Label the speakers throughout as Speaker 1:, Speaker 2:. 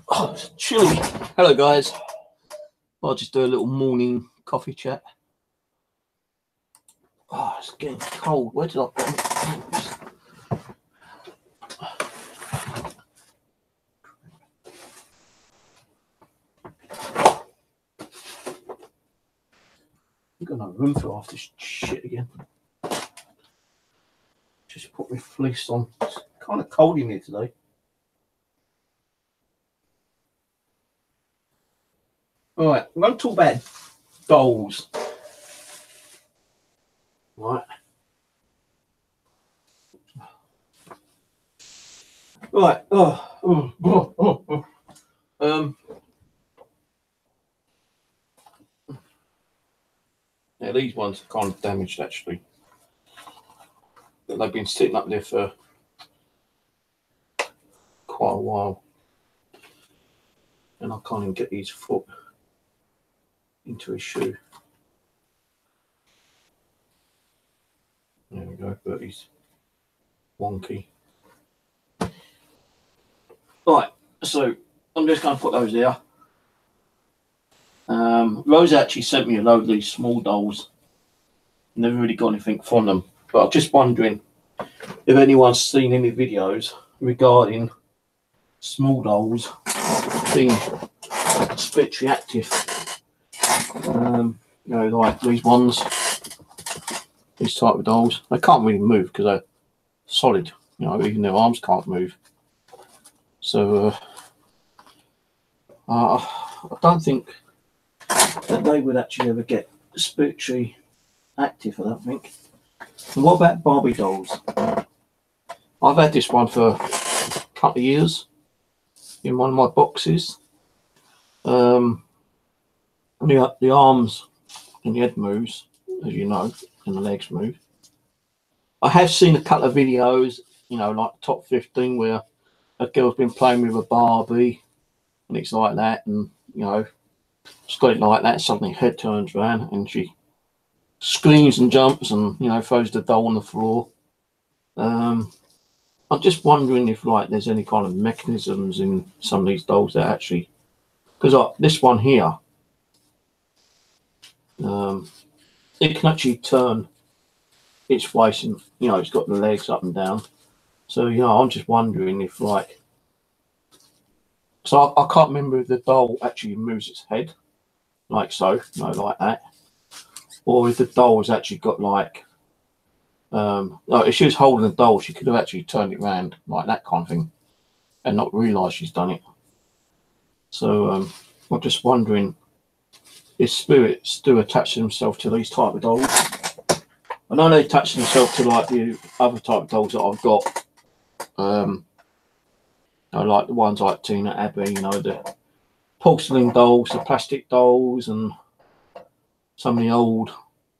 Speaker 1: Oh, it's chilly. Hello guys. I'll just do a little morning coffee chat. Oh, it's getting cold. Where did I put it? I've got no room for half this shit again. Just put my fleece on. It's kind of cold in here today. Alright, I'm going to talk about dolls. Right. Right. Yeah, these ones are kind of damaged actually. But they've been sitting up there for quite a while. And I can't even get his foot into his shoe. There we go, but he's wonky. Right, so I'm just going to put those there. Rose actually sent me a load of these small dolls. Never really got anything from them, but I'm just wondering if anyone's seen any videos regarding small dolls being spiritually active. You know, like these ones, these type of dolls. They can't really move because they're solid. You know, even their arms can't move. So I don't think that they would actually ever get spiritually active, I don't think. And what about Barbie dolls? I've had this one for a couple of years in one of my boxes. The arms and the head moves, as you know, and the legs move. I have seen a couple of videos, you know, like top 15, where a girl's been playing with a Barbie and it's like that, and you know, she's got it like that, suddenly her head turns around and she screams and jumps and, you know, throws the doll on the floor. I'm just wondering if like there's any kind of mechanisms in some of these dolls that actually, because like this one here, it can actually turn its face and, you know, it's got the legs up and down. So, you know, I'm just wondering if like, so I can't remember if the doll actually moves its head like so, you know, like that, or if the doll has actually got like, if she was holding the doll, she could have actually turned it around like that kind of thing and not realise she's done it. So I'm just wondering if spirits do attach themselves to these type of dolls. I know they attach themselves to like the other type of dolls that I've got. I like the ones like Tina Abbey, you know, the porcelain dolls, the plastic dolls, and some of the old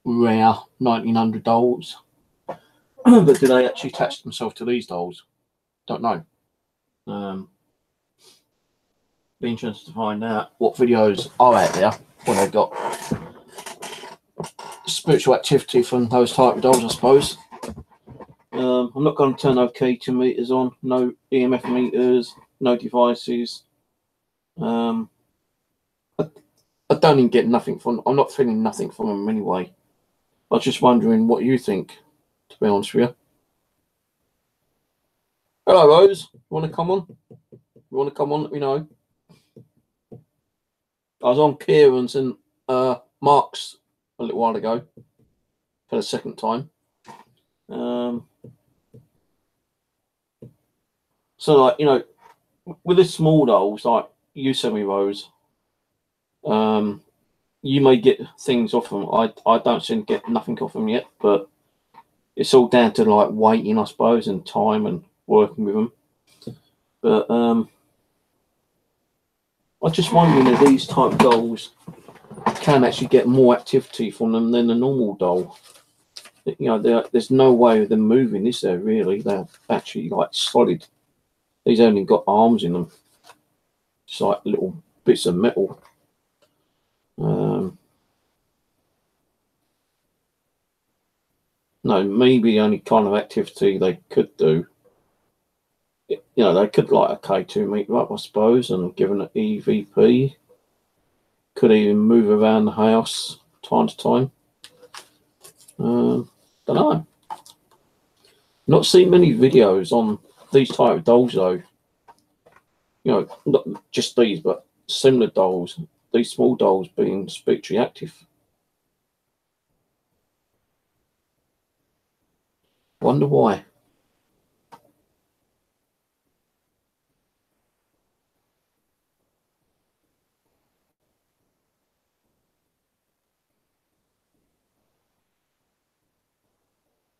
Speaker 1: rare 1900 dolls. But do they actually attach themselves to these dolls? Don't know. Be interested to find out what videos are out there, what they've got. spiritual activity from those type of dolls, I suppose. I'm not going to turn no key meters on, no EMF meters, no devices. I don't even get nothing from. I'm not feeling nothing from them anyway. I was just wondering what you think, to be honest with you. Hello, Rose. You want to come on? You want to come on? Let me know. I was on Kieran's and Mark's a little while ago for the second time. So, like, you know, with the small dolls, like you send me, Rose, you may get things off them. I don't seem to get nothing off them yet, but it's all down to like waiting, I suppose, and time and working with them. But I'm just wondering if these type of dolls can actually get more activity from them than a normal doll. You know, there's no way of them moving, is there, really? They're actually like solid. These only got arms in them. It's like little bits of metal. No, maybe the only kind of activity they could do, you know, they could like a K2 meter up, I suppose, and given an EVP, could even move around the house time to time. Don't know. Not seen many videos on these type of dolls though. You know, not just these, but similar dolls. These small dolls being spiritually active. Wonder why.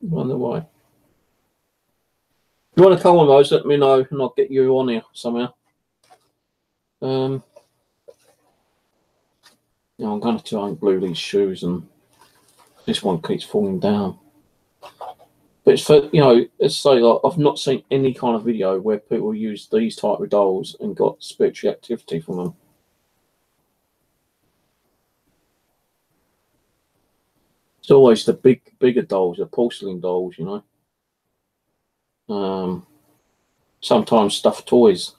Speaker 1: Wonder why. If you want to come on, those, let me know, and I'll get you on here somehow. Yeah, I'm going to try and glue these shoes, and this one keeps falling down. But it's for, you know, let's say like I've not seen any kind of video where people use these type of dolls and got spiritual activity from them. It's always the bigger dolls, the porcelain dolls, you know. Sometimes stuffed toys.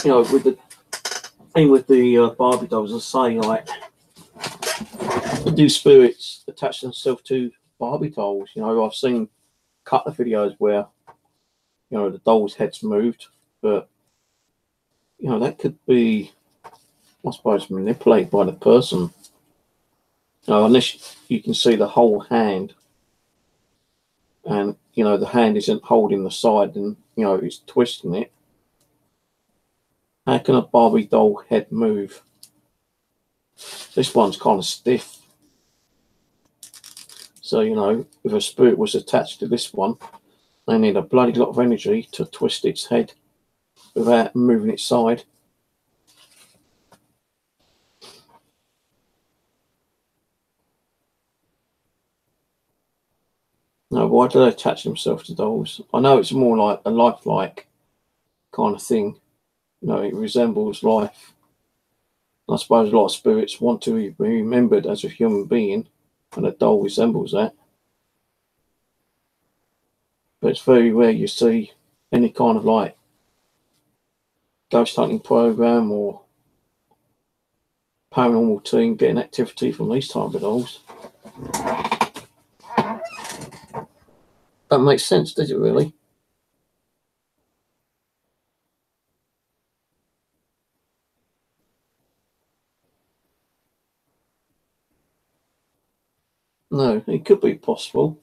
Speaker 1: You know, with the thing with the Barbie dolls, I say like, do spirits attach themselves to Barbie dolls? You know, I've seen a couple of videos where, you know, the doll's head's moved, but you know, that could be, I suppose, manipulated by the person. You know, unless you can see the whole hand, and you know the hand isn't holding the side, and you know it's twisting it. How can a Barbie doll head move? This one's kind of stiff. So, you know, if a spirit was attached to this one, they need a bloody lot of energy to twist its head without moving its side. Now, why do they attach themselves to dolls? I know it's more like a lifelike kind of thing. You know, it resembles life. I suppose a lot of spirits want to be remembered as a human being, and a doll resembles that. But it's very rare you see any kind of like ghost hunting program or paranormal team getting activity from these type of dolls. That makes sense, does it really? No, it could be possible,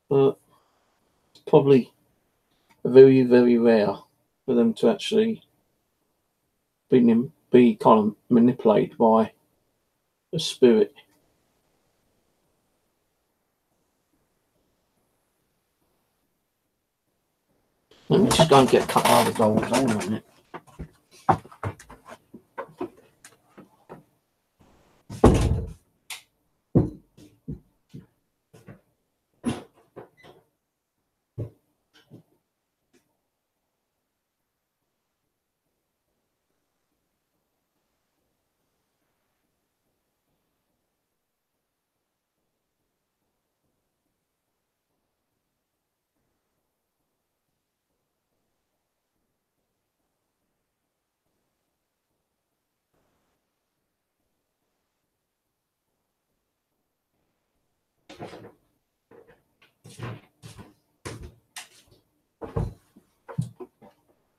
Speaker 1: but it's probably very, very rare for them to actually be kind of manipulated by a spirit. Let me just go and get a couple of other dolls. Hold on a minute.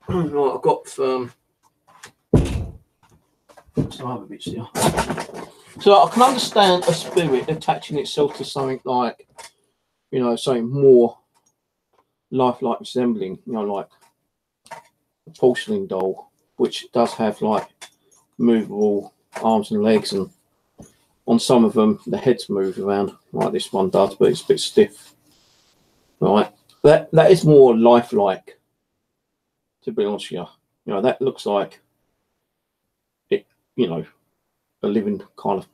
Speaker 1: Right, I've got some other bits here. So I can understand a spirit attaching itself to something like, you know, something more lifelike, resembling, you know, like a porcelain doll, which does have like movable arms and legs, and on some of them the heads move around like this one does, but it's a bit stiff. Right, that is more lifelike, to be honest with you. You know, that looks like it, you know, a living kind of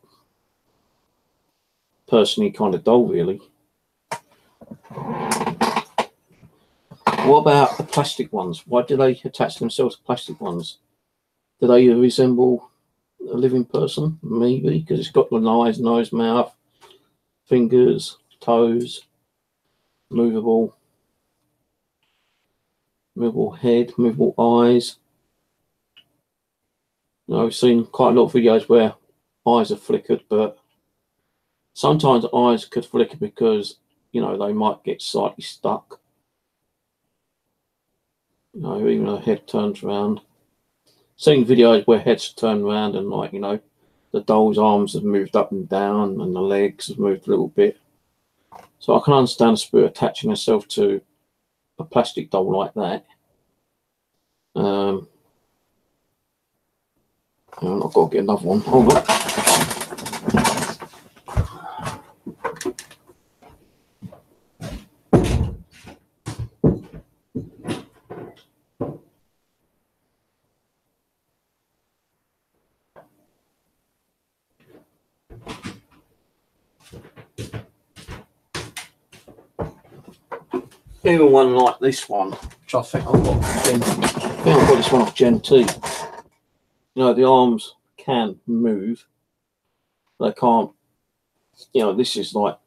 Speaker 1: person-y kind of doll, really. What about the plastic ones? Why do they attach themselves to plastic ones? Do they resemble a living person? Maybe, because it's got the eyes, nose, mouth, fingers, toes, movable head, movable eyes. You know, I've seen quite a lot of videos where eyes are flickered, but sometimes eyes could flicker because, you know, they might get slightly stuck. You know, even though head turns around. Seen videos where heads turn around and, like, you know, the doll's arms have moved up and down and the legs have moved a little bit. So I can understand a spirit attaching itself to a plastic doll like that. And I've got to get another one. Hold on. Even one like this one, which I think I've got this one off Gen T. You know, the arms can move. They can't, you know, this is like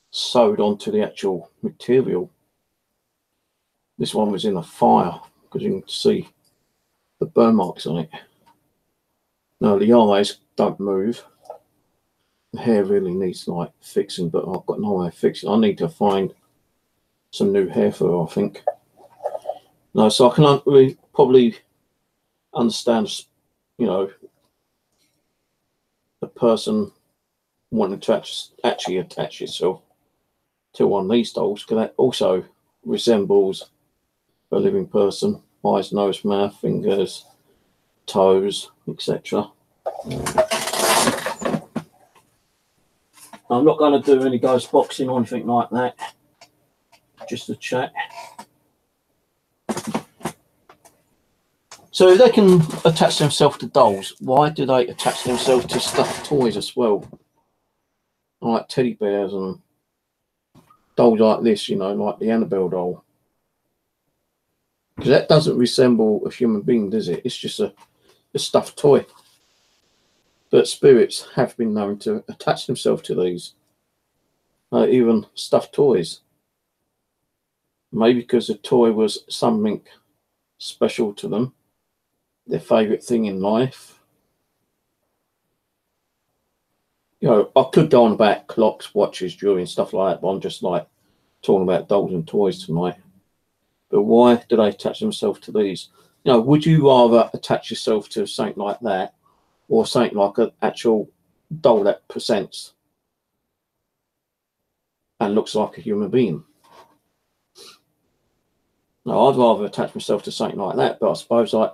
Speaker 1: sewed onto the actual material. This one was in a fire because you can see the burn marks on it. No, the eyes don't move. The hair really needs like fixing, but I've got no way of fixing it. I need to find some new hair for her, I think. No, so I can really probably understand, you know, the person wanting to actually attach itself to one of these dolls, because that also resembles a living person. Eyes, nose, mouth, fingers, toes, etc. I'm not going to do any ghost boxing or anything like that. Just a chat. So if they can attach themselves to dolls, why do they attach themselves to stuffed toys as well? Like teddy bears and dolls like this, you know, like the Annabelle doll. Because that doesn't resemble a human being, does it? It's just a stuffed toy. But spirits have been known to attach themselves to these, even stuffed toys. Maybe because the toy was something special to them, their favourite thing in life. You know, I could go on about clocks, watches, jewelry and stuff like that, but I'm just like talking about dolls and toys tonight. But why do they attach themselves to these? You know, would you rather attach yourself to something like that, or something like an actual doll that presents and looks like a human being? No, I'd rather attach myself to something like that. But I suppose, like,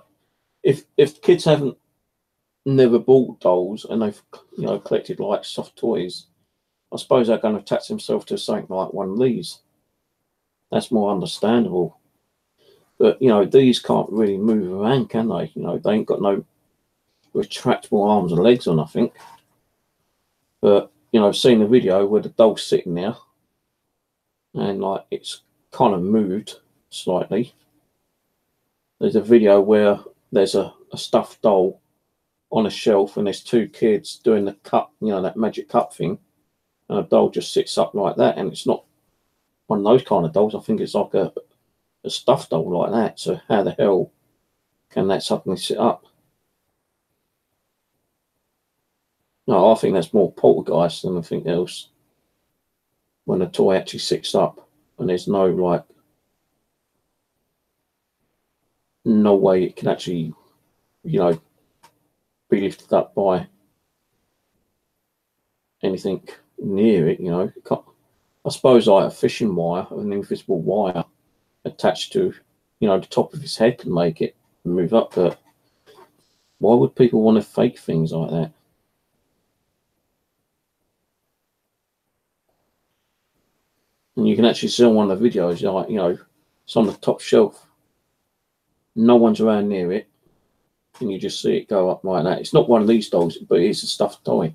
Speaker 1: if kids haven't never bought dolls and they've, you know, collected like soft toys, I suppose they're going to attach themselves to something like one of these. That's more understandable. But, you know, these can't really move around, can they? You know, they ain't got no retractable arms and legs or nothing. But, you know, I've seen the video where the doll's sitting there and, like, it's kind of moved slightly. There's a video where there's a stuffed doll on a shelf and there's two kids doing the cup, you know, that magic cup thing, and a doll just sits up like that, and it's not one of those kind of dolls. I think it's like a stuffed doll like that. So how the hell can that suddenly sit up? No, I think that's more poltergeist than anything else. when the toy actually sits up and there's no like no way it can actually, you know, be lifted up by anything near it, you know. I suppose like a fishing wire, an invisible wire attached to, you know, the top of his head can make it move up, but why would people want to fake things like that? And you can actually see on one of the videos, like, you know, it's on the top shelf. No one's around near it. And you just see it go up like that. It's not one of these dolls, but it is a stuffed toy.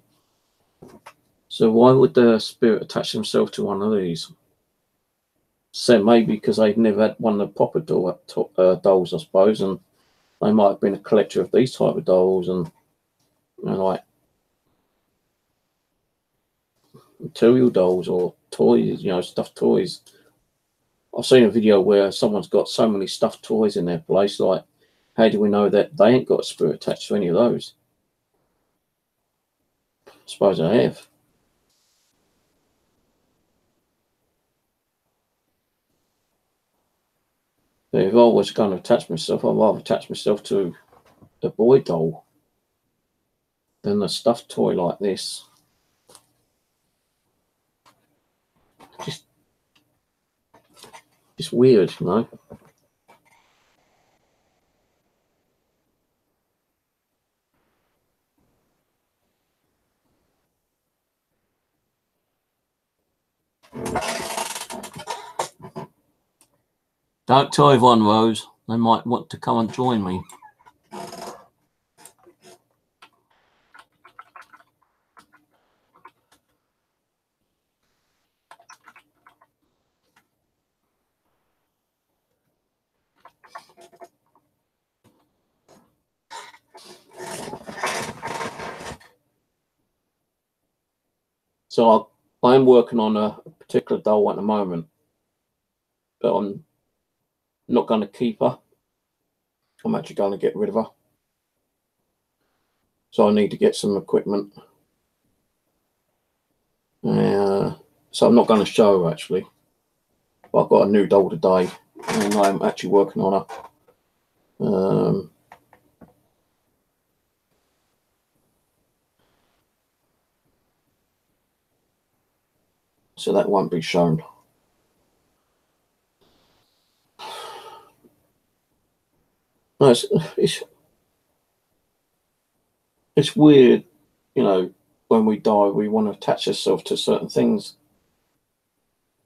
Speaker 1: So why would the spirit attach themselves to one of these? So maybe because they've never had one of the proper dolls, I suppose, and they might have been a collector of these type of dolls and, you know, like material dolls or toys, you know, stuffed toys. I've seen a video where someone's got so many stuffed toys in their place. Like, how do we know that they ain't got a spirit attached to any of those? I suppose they have. But if I was going to attach myself, I'd rather attach myself to a boy doll than a stuffed toy like this. Just weird, you know. Don't tell everyone, Rose. They might want to come and join me. So I'm working on a particular doll at the moment, but I'm not going to keep her. I'm actually going to get rid of her. So I need to get some equipment. So I'm not going to show her actually. But I've got a new doll today, and I'm actually working on her. So that won't be shown. No, it's weird, you know, when we die, we want to attach ourselves to certain things.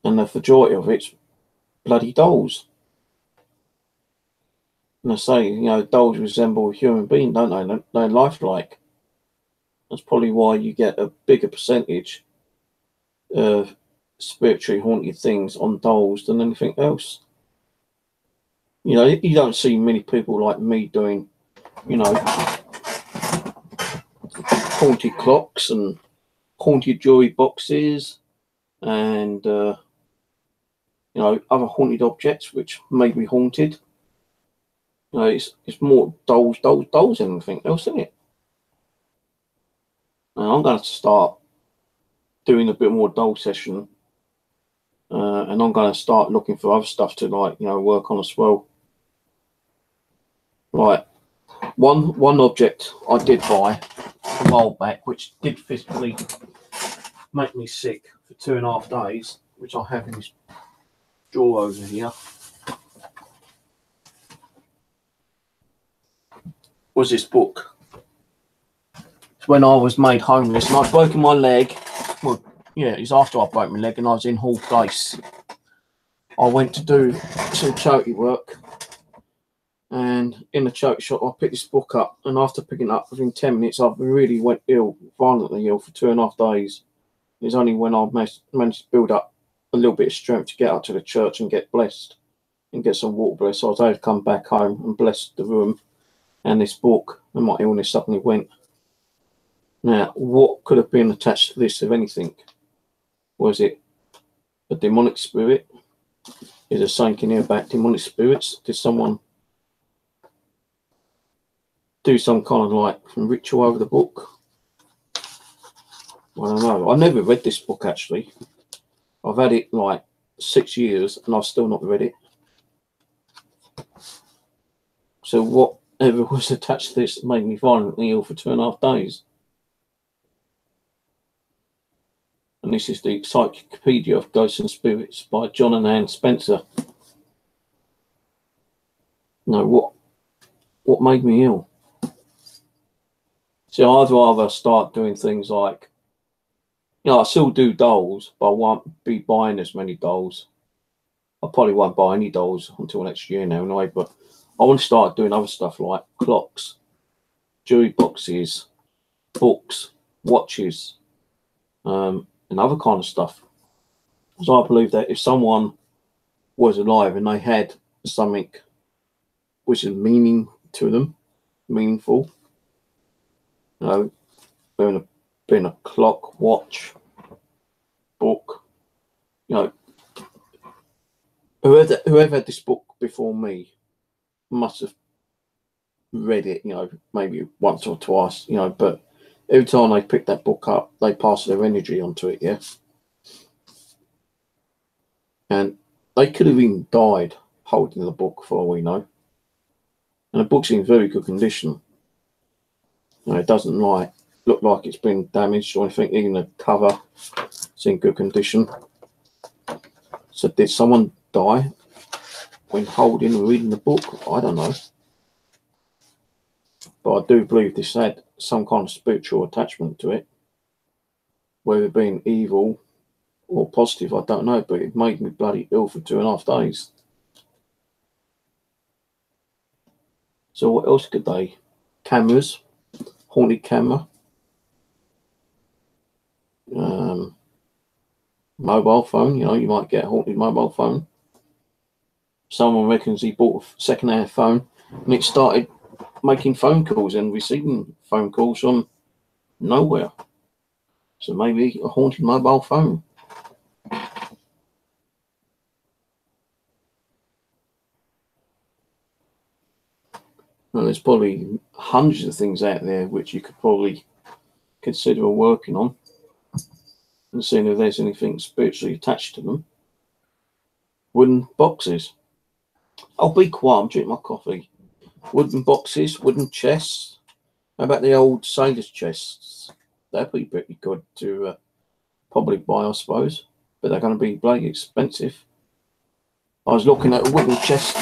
Speaker 1: And the majority of it's bloody dolls. And I say, you know, dolls resemble a human being, don't they? They're lifelike. That's probably why you get a bigger percentage of spiritually haunted things on dolls than anything else. You know, you don't see many people like me doing, you know, haunted clocks and haunted jewelry boxes and, you know, other haunted objects which may be haunted. You know, it's more dolls than anything else, isn't it? And I'm going to start doing a bit more doll session, and I'm going to start looking for other stuff to, like, you know, work on as well. Right, one object I did buy a while back, which did physically make me sick for 2.5 days, which I have in this drawer over here, was this book. It's when I was made homeless and I'd broken my leg. Well, yeah, it was after I broke my leg and I was in Hall Place. I went to do some charity work, and in the charity shop I picked this book up, and after picking it up within 10 minutes I really went ill, violently ill for 2.5 days. It's only when I managed to build up a little bit of strength to get out to the church and get blessed and get some water blessed, I was able to come back home and bless the room and this book, and my illness suddenly went. Now, what could have been attached to this, if anything? Was it a demonic spirit? Is there something here about demonic spirits? Did someone do some kind of like ritual over the book? I don't know. I never read this book actually. I've had it like 6 years and I've still not read it. So whatever was attached to this made me violently ill for 2.5 days. And this is the Encyclopedia of Ghosts and Spirits by John and Anne Spencer. No, what made me ill? See, I'd rather start doing things like, I still do dolls, but I won't be buying as many dolls. I probably won't buy any dolls until next year now anyway, but I want to start doing other stuff like clocks, jewelry boxes, books, watches, and other kind of stuff. So I believe that if someone was alive and they had something which is meaning to them, meaningful, being a clock, watch, book, whoever had this book before me must have read it, maybe once or twice, but every time they pick that book up, they pass their energy onto it, yeah. And they could have even died holding the book for all we know. And the book's in very good condition. It doesn't look like it's been damaged or anything. Even the cover is in good condition. So did someone die when holding and reading the book? I don't know. But I do believe this had some kind of spiritual attachment to it. Whether it being evil or positive, I don't know. But it made me bloody ill for 2.5 days. So what else could they? Cameras. Haunted camera. Mobile phone. You might get a haunted mobile phone. Someone reckons he bought a second-hand phone and it started making phone calls and receiving phone calls from nowhere. So maybe a haunted mobile phone. Well, there's probably hundreds of things out there which you could probably consider working on and seeing if there's anything spiritually attached to them. Wooden boxes. I'll be quiet, I'm drinking my coffee. Wooden boxes, wooden chests. How about the old sailors' chests? That'd be pretty good to probably buy, I suppose. But they're going to be bloody expensive. I was looking at a wooden chest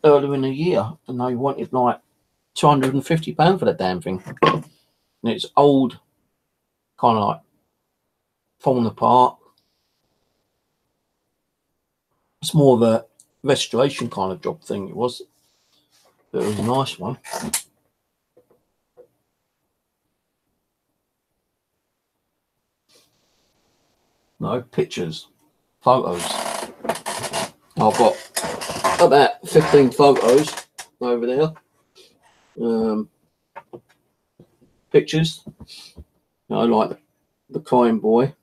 Speaker 1: earlier in the year and they wanted like £250 for that damn thing. And it's old, kind of like falling apart. It's more of a restoration kind of job thing, it was. But it was a nice one. No, pictures, photos. I've got about 15 photos over there. Pictures, like the crying boy.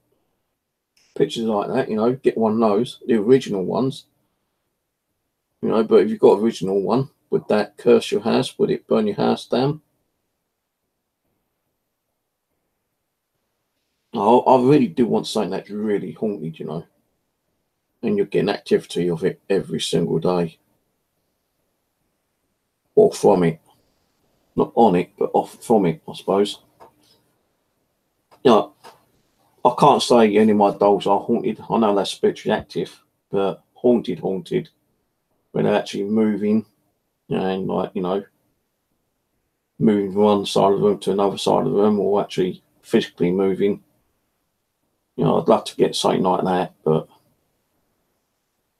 Speaker 1: Pictures like that, get one of those, the original ones. But if you've got original one, would that curse your house? Would it burn your house down? I really do want something that's really haunted, and you're getting activity of it every single day. Or from it. Not on it, but off from it, I suppose. I can't say any of my dolls are haunted. I know they're spiritually active, but haunted, when they're actually moving and moving from one side of the room to another side of the room or actually physically moving. I'd love to get something like that, but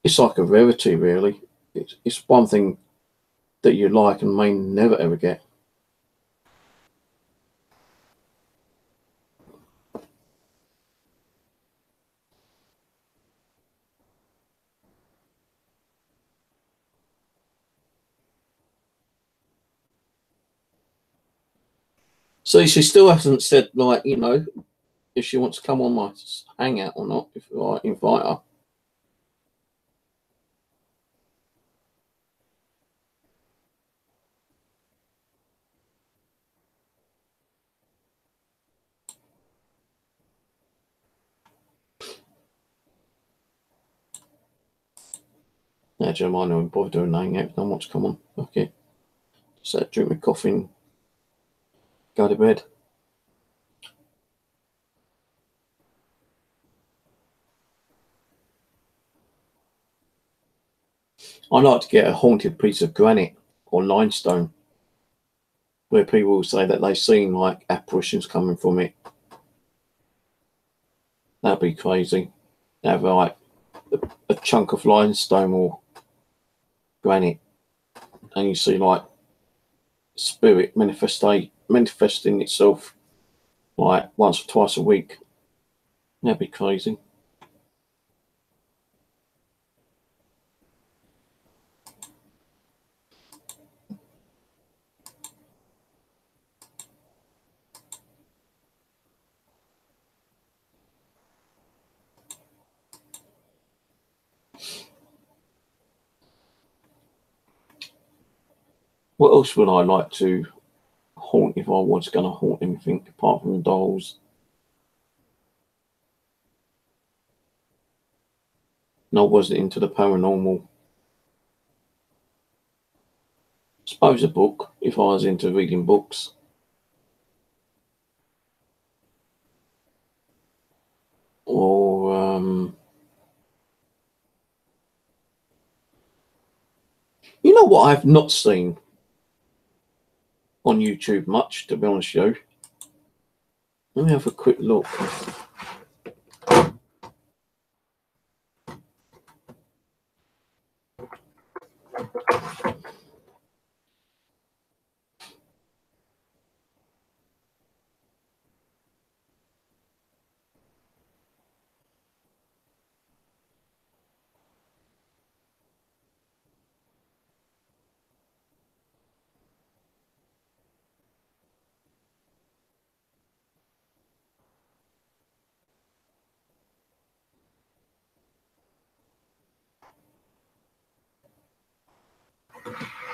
Speaker 1: it's like a rarity, really. It's one thing that you like and may never ever get. So she still hasn't said, if she wants to come on my hangout or not, if I invite her. Now, Jeremiah, I won't bother doing nothing yet. Don't want to come on. Okay. Just drink my coffee and go to bed. I like to get a haunted piece of granite or limestone where people will say that they've seen like apparitions coming from it. That'd be crazy. Have like a chunk of limestone or granite, and you see like spirit manifesting itself like once or twice a week. That'd be crazy. What else would I like to haunt if I was going to haunt anything apart from the dolls? No, I wasn't into the paranormal. Suppose a book, if I was into reading books. Or, you know what I've not seen on YouTube much, to be honest with you? Let me have a quick look.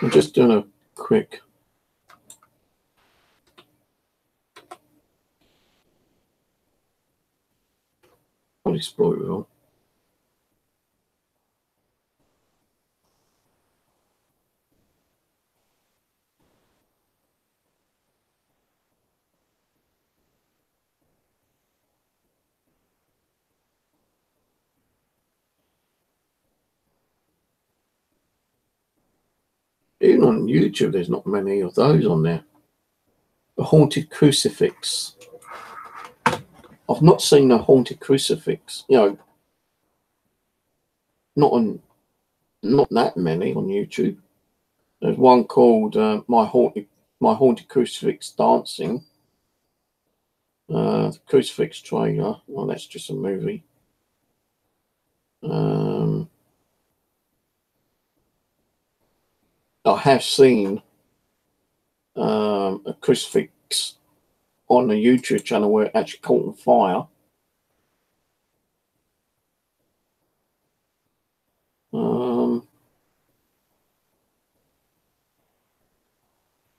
Speaker 1: I'm just doing a quick I'll explore it all. Even on YouTube, there's not many of those on there. The haunted crucifix. I've not seen a haunted crucifix. You know, not that many on YouTube. There's one called My Haunted Crucifix Dancing. The crucifix trailer. Well, that's just a movie. I have seen a crucifix on a YouTube channel where it actually caught on fire.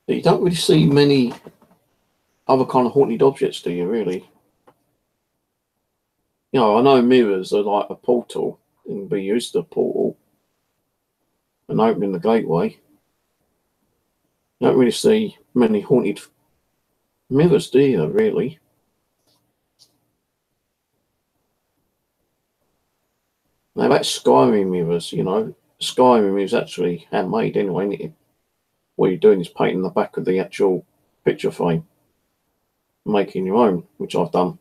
Speaker 1: You don't really see many other kind of haunted objects, do you, really? You know, I know mirrors are like a portal and be used to a portal and opening the gateway. You don't really see many haunted mirrors, do you, really? Now, that's Skyrim mirrors, you know. Skyrim is actually handmade anyway, isn't it? What you're doing is painting the back of the actual picture frame, making your own, which I've done.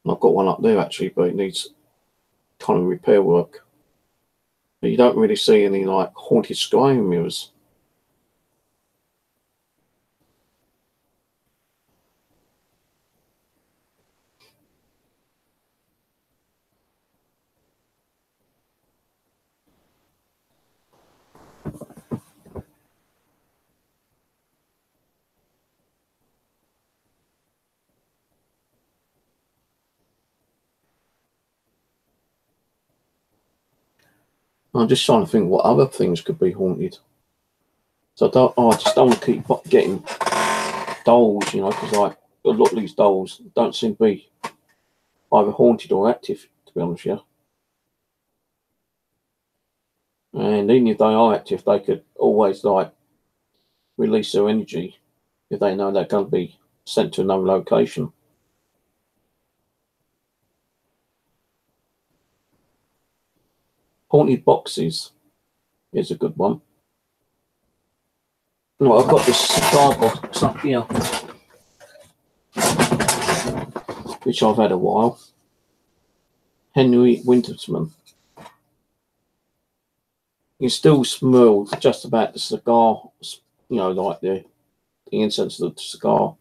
Speaker 1: And I've got one up there actually, but it needs kind of repair work. But you don't really see any like haunted Skyrim mirrors. I'm just trying to think what other things could be haunted. So I just don't want to keep getting dolls, you know, because like a lot of these dolls don't seem to be either haunted or active, to be honest with you. And even if they are active, they could always like release their energy if they know they're going to be sent to another location. Haunted boxes is a good one. Well, I've got this cigar box up here, which I've had a while. Henry Wintersman. You still smell just about the cigar, you know, like the incense of the cigar.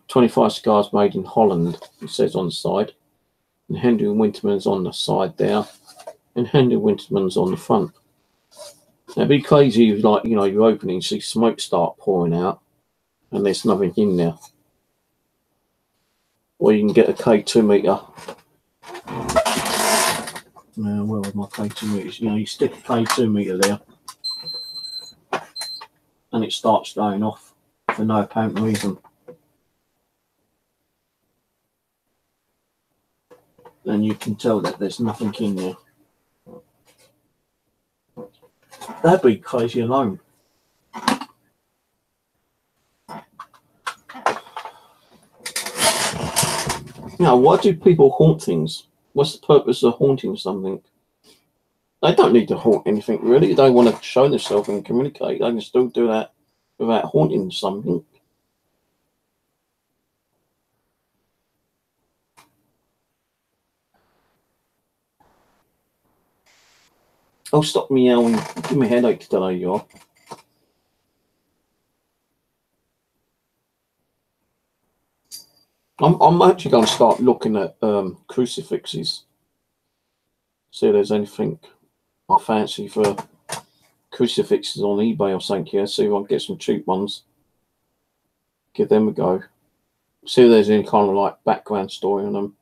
Speaker 1: 25 cigars made in Holland, it says on the side. And Henry Winterman's on the side there. And Henry Winterman's on the front. Now, it'd be crazy if, like, you know, you open it and see smoke start pouring out and there's nothing in there. Or you can get a K2 meter. Now, where are my K2 meters? You know, you stick a K2 meter there and it starts going off for no apparent reason. Then you can tell that there's nothing in there. That'd be crazy alone. You know, why do people haunt things? What's the purpose of haunting something? They don't need to haunt anything, really. They want to show themselves and communicate. They can still do that without haunting something. Oh, stop meowing. Give me a headache today, you are. I'm actually going to start looking at crucifixes. See if there's anything I fancy for crucifixes on eBay or something here. See if I can get some cheap ones. Give them a go. See if there's any kind of like background story on them.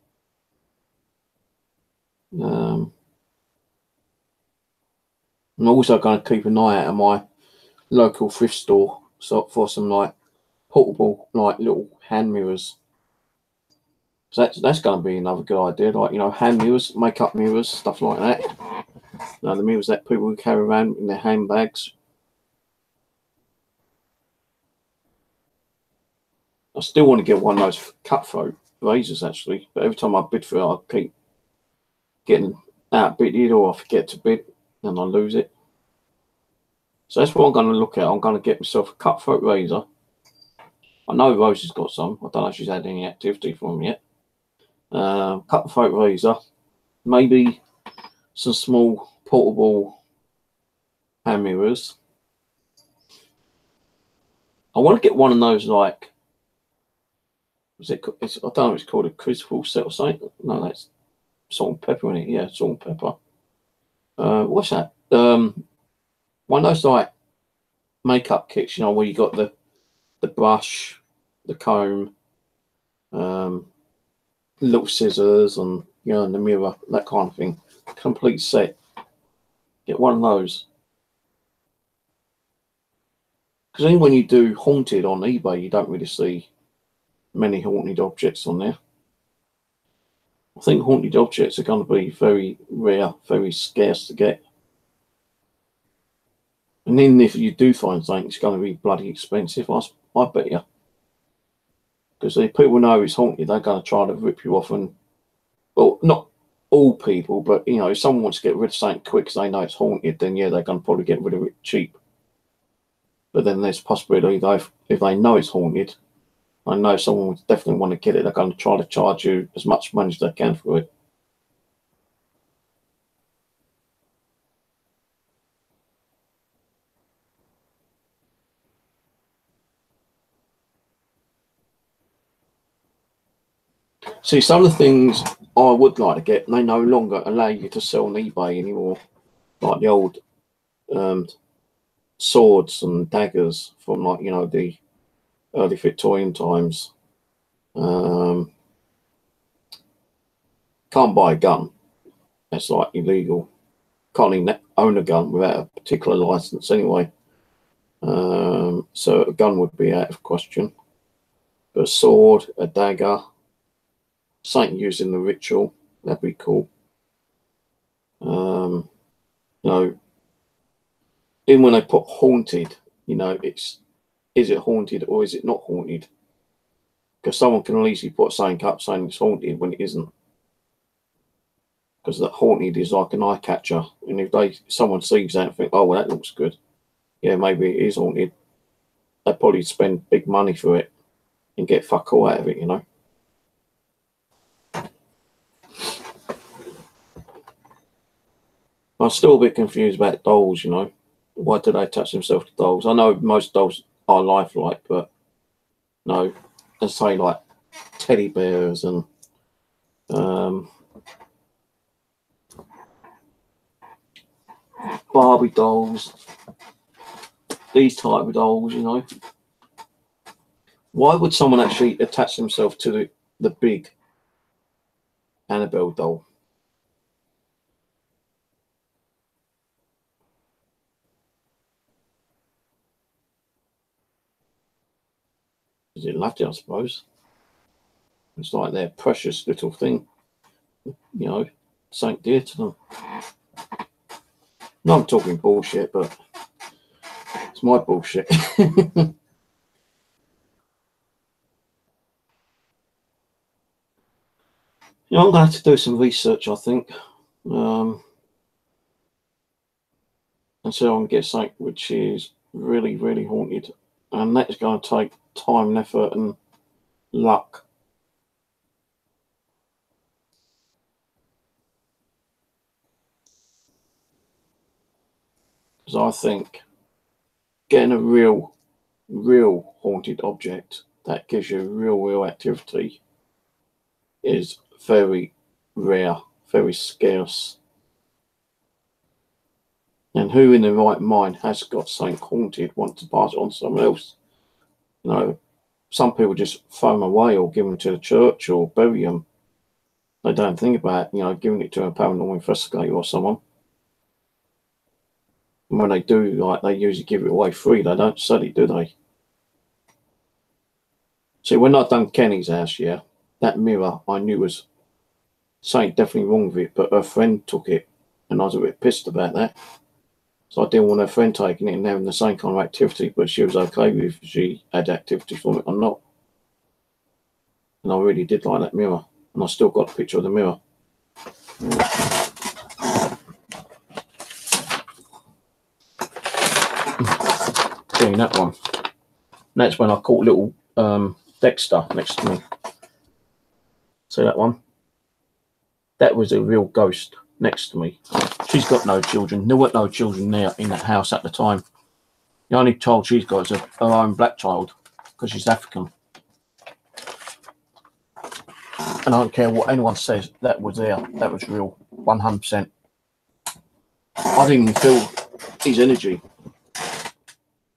Speaker 1: I'm also going to keep an eye out on my local thrift store for some like portable like little hand mirrors. So that's going to be another good idea, like, you know, hand mirrors, makeup mirrors, stuff like that. You know, the mirrors that people carry around in their handbags. I still want to get one of those cutthroat razors actually, but every time I bid for it, I keep getting outbidded or I forget to bid and I lose it. So that's what I'm going to look at. I'm going to get myself a cutthroat razor. I know Rose has got some. I don't know if she's had any activity from them yet. Cutthroat razor. Maybe some small portable hand mirrors. I want to get one of those like, I don't know if it's called a crucible set or something. No, that's salt and pepper in it. Yeah, salt and pepper. What's that? One of those like makeup kits, you know, where you got the brush, the comb, little scissors, and, you know, and the mirror, that kind of thing. Complete set. Get one of those. Because then when you do haunted on eBay, you don't really see many haunted objects on there. I think haunted objects are going to be very rare, very scarce to get. And then if you do find something, it's going to be bloody expensive, I bet you. Because if people know it's haunted, they're going to try to rip you off. And, well, not all people, but, you know, if someone wants to get rid of something quick because they know it's haunted, then yeah, they're going to probably get rid of it cheap. But then there's a possibility that if they know it's haunted, I know someone would definitely want to get it, they're going to try to charge you as much money as they can for it. See, some of the things I would like to get, they no longer allow you to sell on eBay anymore. Like the old swords and daggers from, like, you know, the early Victorian times. Can't buy a gun. That's like illegal. Can't even own a gun without a particular license anyway. So a gun would be out of question. But a sword, a dagger, something used in the ritual, that'd be cool. You know, even when they put haunted, you know, is it haunted or is it not haunted? Because someone can easily put something up saying it's haunted when it isn't. Because that haunted is like an eye catcher, and if someone sees that and think, oh well, that looks good, yeah, maybe it is haunted. They probably spend big money for it and get fuck all out of it, you know. I'm still a bit confused about dolls, you know. Why do they attach themselves to dolls? I know most dolls are lifelike, but no, let's say like teddy bears and Barbie dolls, these type of dolls, you know. Why would someone actually attach themselves to the big Annabelle doll? Is it loved it, I suppose? It's like their precious little thing, you know, something dear to them. No, I'm talking bullshit, but it's my bullshit. You know, I'm going to have to do some research, I think, and so I can get something which is really, really haunted. And that's going to take time and effort and luck. Because I think getting a real haunted object that gives you real activity is very rare, very scarce. And who in their right mind has got something haunted, want to pass it on to someone else? You know, some people just throw them away or give them to the church or bury them. They don't think about, you know, giving it to a paranormal investigator or someone. And when they do, like, they usually give it away free. They don't sell it, do they? See, when I done Kenny's house, yeah, that mirror I knew was something definitely wrong with it, but her friend took it, and I was a bit pissed about that. So I didn't want her friend taking it and having the same kind of activity, but she was okay with if she had activity from it or not. And I really did like that mirror, and I still got a picture of the mirror. Seeing that one. And that's when I caught little Dexter next to me. See that one? That was a real ghost next to me. She's got no children. There weren't no children there in that house at the time. The only child she's got is her own black child because she's African. And I don't care what anyone says, that was there. That was real, 100%. I didn't even feel his energy.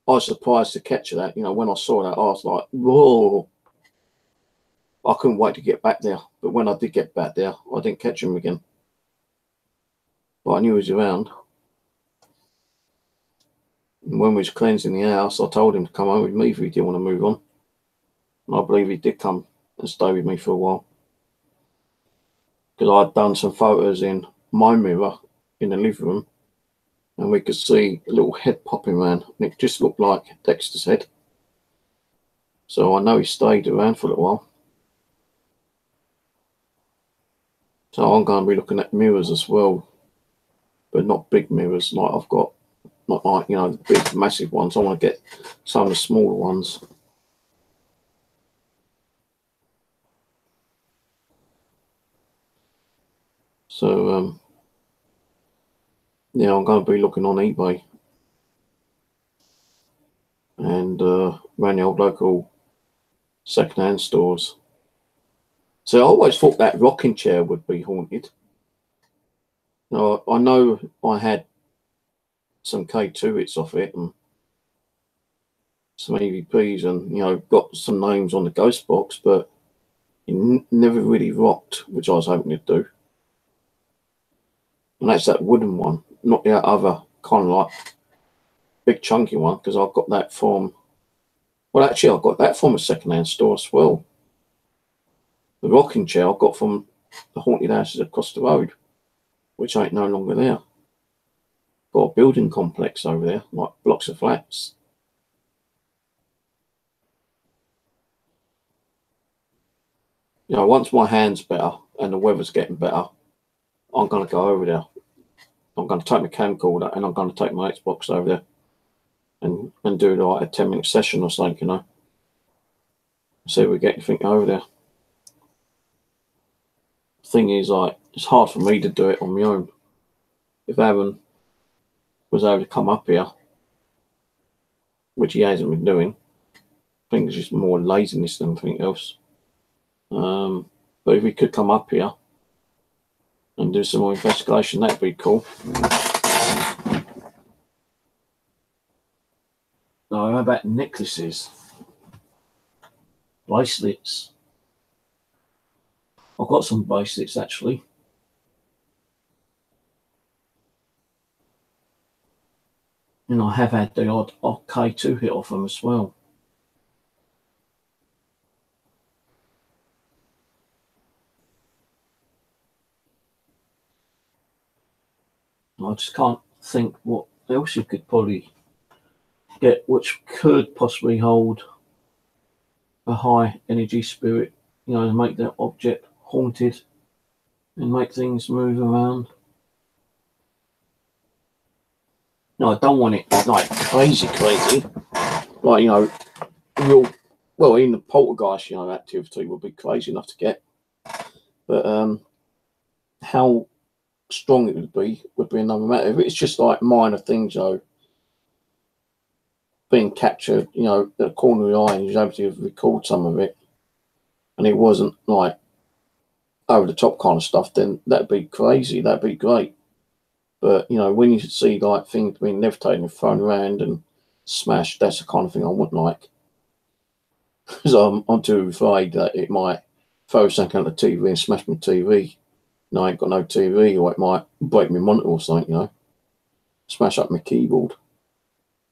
Speaker 1: I was surprised to catch that. You know, when I saw that, I was like, whoa. I couldn't wait to get back there. But when I did get back there, I didn't catch him again. But I knew he was around. And when we was cleansing the house, I told him to come home with me if he didn't want to move on. And I believe he did come and stay with me for a while. Because I'd done some photos in my mirror in the living room, and we could see a little head popping around, and it just looked like Dexter's head. So I know he stayed around for a little while. So I'm going to be looking at mirrors as well, but not big mirrors like I've got, not like, you know, the big massive ones. I want to get some of the smaller ones. So yeah, I'm going to be looking on eBay and around the old local secondhand stores. So I always thought that rocking chair would be haunted. I know I had some K2 hits off it and some EVPs, and you know, got some names on the ghost box, but it never really rocked, which I was hoping to do. And that's that wooden one, not the other kind of like big chunky one, because I got that from, well, actually I got that from a secondhand store as well. The rocking chair I got from the haunted houses across the road. which ain't no longer there. Got a building complex over there, like blocks of flats. You know, once my hand's better and the weather's getting better, I'm going to go over there. I'm going to take my camcorder and I'm going to take my Xbox over there and do like a 10-minute session or something, you know. See if we get anything over there. The thing is, like, it's hard for me to do it on my own. If Evan was able to come up here, which he hasn't been doing, I think it's just more laziness than anything else. But if he could come up here and do some more investigation, that'd be cool. Now, how about necklaces? Bracelets. I've got some bracelets actually. And I have had the odd K2 hit off them as well. I just can't think what else you could probably get which could possibly hold a high energy spirit, you know, to make that object haunted and make things move around. No, I don't want it like crazy, like, you know, real. Well, even the poltergeist, you know, activity would be crazy enough to get, but how strong it would be another matter. If it's just like minor things, though, being captured, you know, at the corner of the eye, and you're able to record some of it, and it wasn't like over the top kind of stuff, then that'd be crazy. That'd be great. But you know, when you see like things being levitated and thrown around and smashed, that's the kind of thing I wouldn't like. Because I'm too afraid that it might throw something on the TV and smash my TV. And I ain't got no TV, or it might break my monitor or something, you know, smash up my keyboard.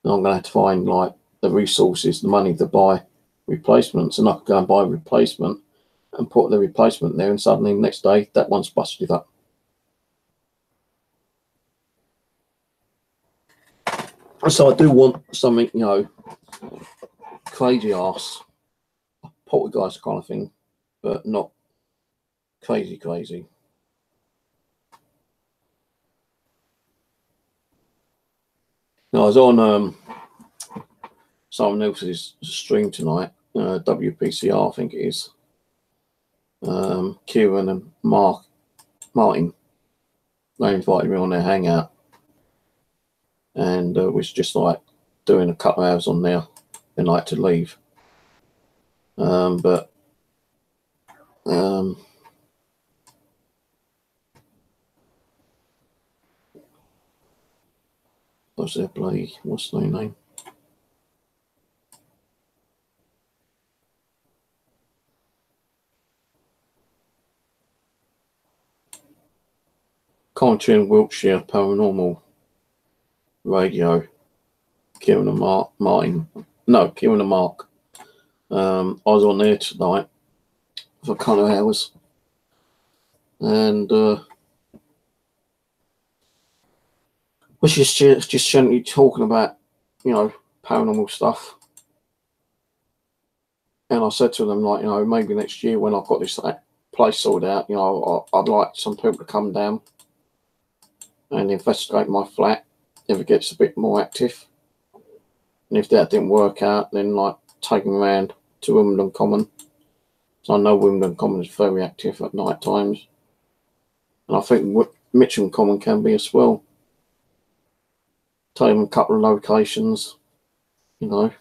Speaker 1: And I'm going to have to find like the resources, the money to buy replacements, and I could go and buy a replacement and put the replacement there, and suddenly the next day that one's busted up. So I do want something, you know, crazy ass, poltergeist kind of thing, but not crazy. Now, I was on someone else's stream tonight, WPCR, I think it is. Kieran and Martin, they invited me on their hangout, and was just like doing a couple of hours on there and like to leave. But what's their bloody, what's their name? Country and Wiltshire Paranormal Radio. Kieran and Martin. No, Kieran and Mark. I was on there tonight for a couple of hours, and was just gently talking about, you know, paranormal stuff. And I said to them, like, you know, maybe next year when I've got this place sorted out, you know, I'd like some people to come down and investigate my flat if it gets a bit more active. And if that didn't work out, then like take them around to Wimbledon Common. So I know Wimbledon Common is very active at night times. And I think Mitcham Common can be as well. Take them a couple of locations, you know.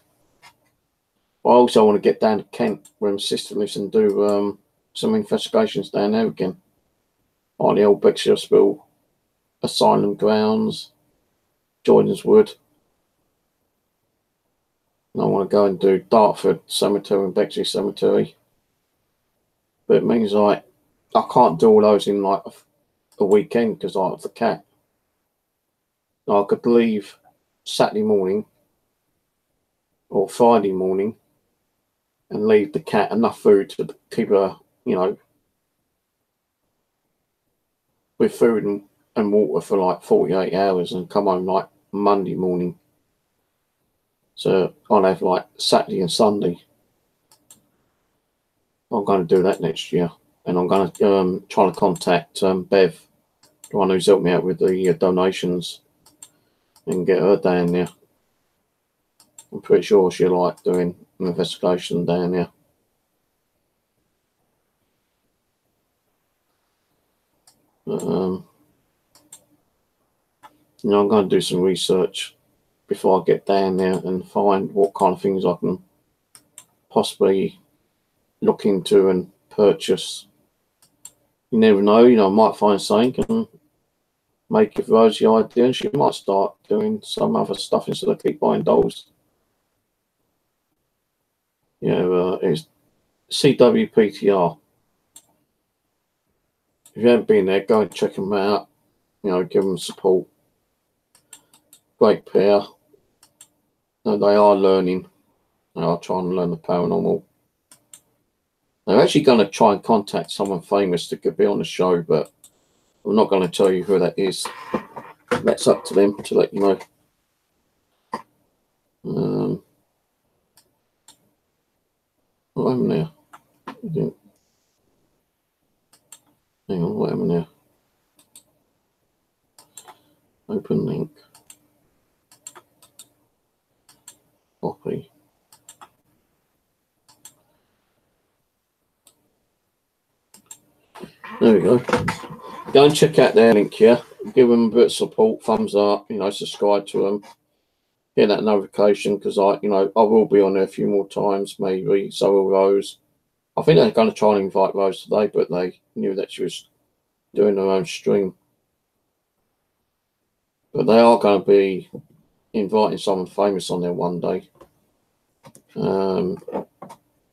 Speaker 1: I also want to get down to Kent, where my sister lives, and do some investigations down there again. On the old Bexley Hospital, Asylum Grounds, Jordan's Wood. And I want to go and do Dartford Cemetery and Bexley Cemetery. But it means like I can't do all those in like a weekend because I have the cat. I could leave Saturday morning or Friday morning and leave the cat enough food to keep her, you know, with food and and water for like 48 hours and come home like Monday morning. So I'll have like Saturday and Sunday. I'm going to do that next year, and I'm going to try to contact Bev, the one who's helped me out with the donations, and get her down there. I'm pretty sure she'll like doing an investigation down there. But, I'm going to do some research before I get down there and find what kind of things I can possibly look into and purchase. You never know, I might find something and make it Rosie idea, and she might start doing some other stuff instead of keep buying dolls. It's CWPTR. If you haven't been there, go and check them out. Give them support. Great pair. They are learning. They are trying to learn the paranormal. They're actually going to try and contact someone famous that could be on the show, but I'm not going to tell you who that is. That's up to them to let you know. What happened there? Hang on, what happened there? Open link. Copy. There we go. Go and check out their link here. Give them a bit of support, thumbs up, subscribe to them. Get that notification, because I will be on there a few more times, maybe. So will Rose. I think they're going to try and invite Rose today, but they knew that she was doing her own stream. But they are going to be inviting someone famous on there one day. And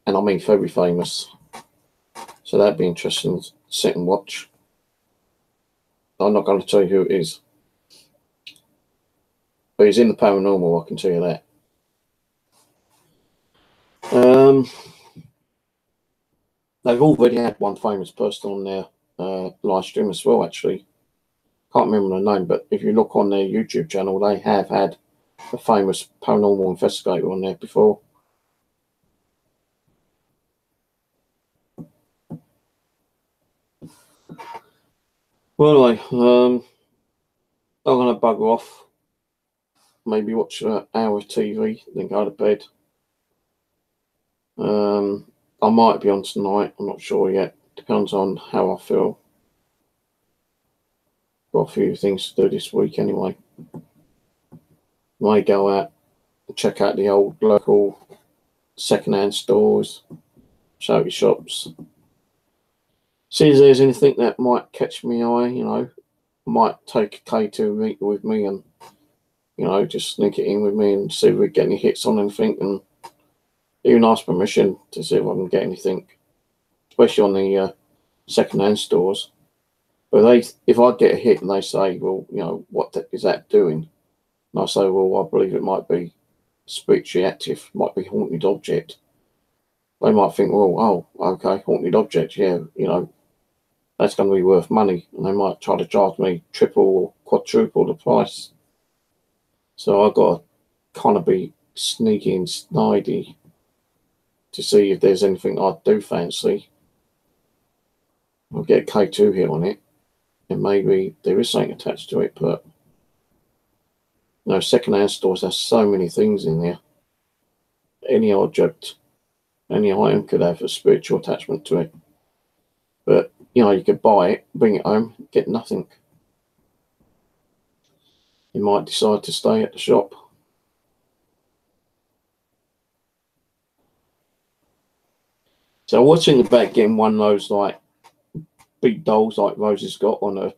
Speaker 1: I mean very famous. So that'd be interesting to sit and watch. I'm not going to tell you who it is. But he's in the paranormal, I can tell you that. They've already had one famous person on their live stream as well, actually. Can't remember the name, but if you look on their YouTube channel, they have had a famous paranormal investigator on there before. Well, anyway, I'm going to bugger off. Maybe watch an hour of TV, then go to bed. I might be on tonight. I'm not sure yet. Depends on how I feel. Got a few things to do this week anyway. Might go out and check out the old local second-hand stores, charity shops. See if there's anything that might catch my eye, Might take a K2 meter with me and, just sneak it in with me and see if we get any hits on anything, and even ask permission to see if I can get anything, especially on the second-hand stores. But if I get a hit and they say, well, what is that doing? And I say, well, I believe it might be spiritually active, might be haunted object. They might think, well, oh, okay, haunted object, yeah, that's going to be worth money. And they might try to charge me triple or quadruple the price. So I've got to kind of be sneaky and snidey to see if there's anything I do fancy. I'll get a K2 hit on it, and maybe there is something attached to it, but second-hand stores have so many things in there. Any object, any item could have a spiritual attachment to it. But, you could buy it, bring it home, get nothing. You might decide to stay at the shop. So I was thinking about getting one of those, like, big dolls like Rosie's got on her,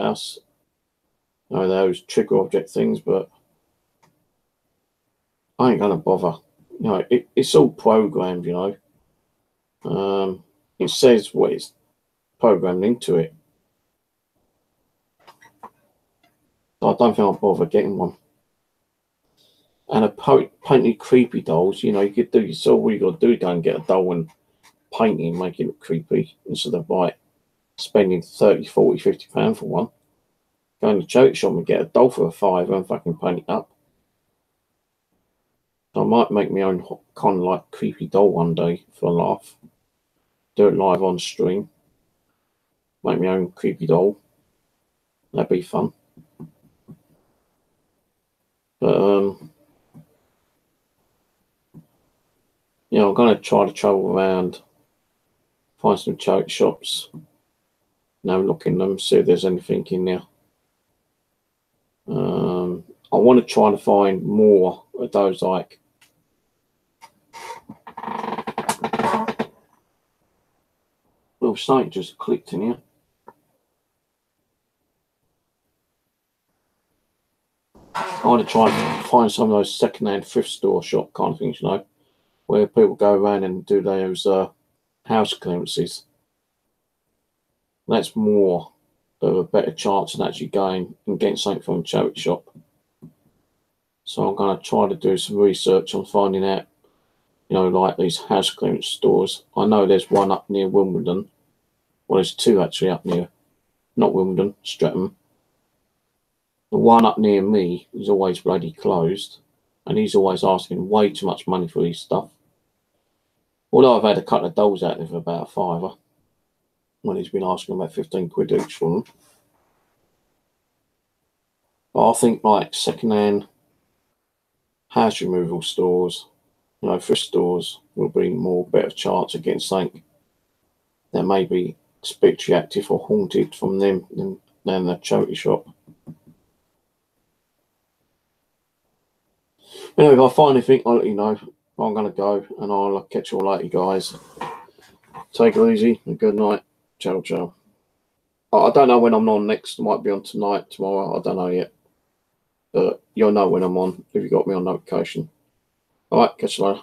Speaker 1: house. Those trigger object things, but I ain't gonna bother. It's all programmed, It says what it's programmed into it. So I don't think I'll bother getting one. And a painted creepy dolls, you could do yourself. All you got to do is go and get a doll and paint it and make it look creepy instead of spending 30, 40, 50 pounds for one. go in the charity shop and get a doll for a £5 and fucking paint it up. So I might make my own kind of like creepy doll one day for a laugh. Do it live on stream. Make my own creepy doll. That'd be fun. But you know, I'm gonna try to travel around, find some charity shops, look in them, see if there's anything in there. I want to try to find more of those like little something just clicked in here. I want to try and find some of those secondhand thrift store shop kind of things, you know, where people go around and do those house clearances. That's more of a better chance than actually going and getting something from a charity shop. So I'm going to try to do some research on finding out, you know, like these house clearance stores. I know there's one up near Wimbledon. Well, there's two actually up near, not Wimbledon, Streatham. The one up near me is always bloody closed, and he's always asking way too much money for his stuff. Although I've had a couple of dolls out there for about £5, when he's been asking about 15 quid each for them. But I think like second-hand house removal stores, you know, thrift stores will be more better chance of getting something that may be spiritually active or haunted from them than the charity shop. Anyway, if I find anything, I'll let you know. I'm going to go, and I'll catch you all later, guys. Take it easy, and good night. Ciao, ciao. I don't know when I'm on next. I might be on tonight, tomorrow. I don't know yet. But you'll know when I'm on if you got me on notification. All right, catch you later.